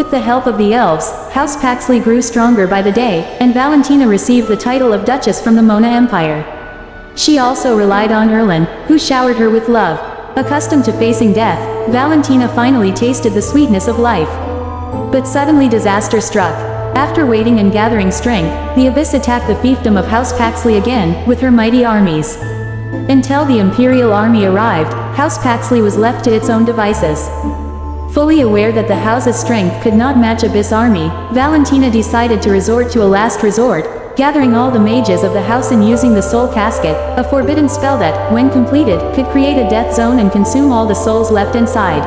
With the help of the elves, House Paxley grew stronger by the day, and Valentina received the title of Duchess from the Mona Empire. She also relied on Erlin, who showered her with love. Accustomed to facing death, Valentina finally tasted the sweetness of life. But suddenly disaster struck. After waiting and gathering strength, the Abyss attacked the fiefdom of House Paxley again, with her mighty armies. Until the Imperial army arrived, House Paxley was left to its own devices. Fully aware that the house's strength could not match Abyss army, Valentina decided to resort to a last resort, gathering all the mages of the house and using the Soul Casket, a forbidden spell that, when completed, could create a death zone and consume all the souls left inside.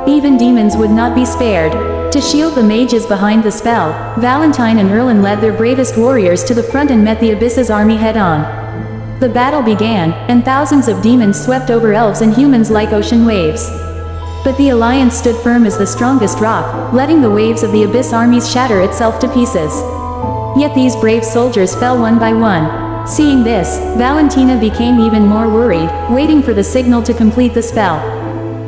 Even demons would not be spared. To shield the mages behind the spell, Valentine and Erlin led their bravest warriors to the front and met the Abyss's army head-on. The battle began, and thousands of demons swept over elves and humans like ocean waves. But the Alliance stood firm as the strongest rock, letting the waves of the Abyss armies shatter itself to pieces. Yet these brave soldiers fell one by one. Seeing this, Valentina became even more worried, waiting for the signal to complete the spell.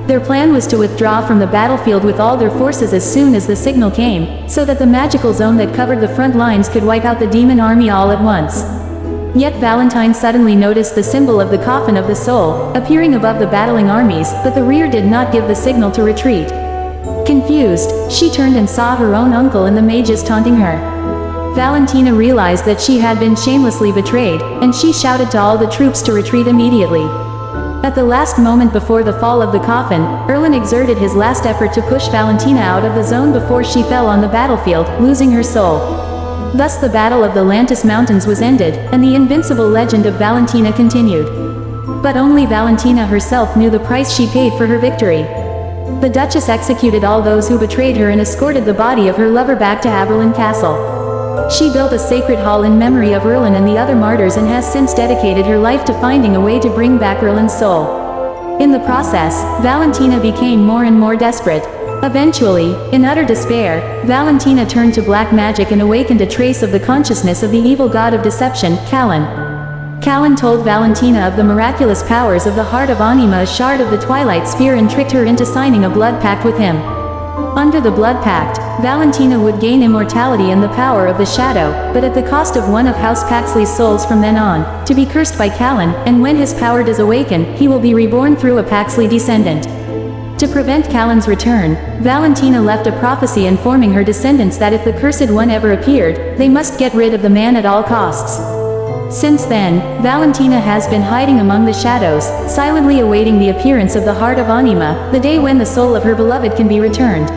Their plan was to withdraw from the battlefield with all their forces as soon as the signal came, so that the magical zone that covered the front lines could wipe out the demon army all at once. Yet Valentine suddenly noticed the symbol of the coffin of the soul, appearing above the battling armies, but the rear did not give the signal to retreat. Confused, she turned and saw her own uncle and the mages taunting her. Valentina realized that she had been shamelessly betrayed, and she shouted to all the troops to retreat immediately. At the last moment before the fall of the coffin, Erlin exerted his last effort to push Valentina out of the zone before she fell on the battlefield, losing her soul. Thus the Battle of the Lantis Mountains was ended, and the invincible legend of Valentina continued. But only Valentina herself knew the price she paid for her victory. The Duchess executed all those who betrayed her and escorted the body of her lover back to Aberlin Castle. She built a sacred hall in memory of Erlin and the other martyrs and has since dedicated her life to finding a way to bring back Erlin's soul. In the process, Valentina became more and more desperate. Eventually, in utter despair, Valentina turned to black magic and awakened a trace of the consciousness of the evil god of deception, Callan. Callan told Valentina of the miraculous powers of the Heart of Anima, a shard of the Twilight Sphere, and tricked her into signing a blood pact with him. Under the blood pact, Valentina would gain immortality and the power of the shadow, but at the cost of one of House Paxley's souls from then on, to be cursed by Callan, and when his power does awaken, he will be reborn through a Paxley descendant. To prevent Callan's return, Valentina left a prophecy informing her descendants that if the Cursed One ever appeared, they must get rid of the man at all costs. Since then, Valentina has been hiding among the shadows, silently awaiting the appearance of the Heart of Anima, the day when the soul of her beloved can be returned.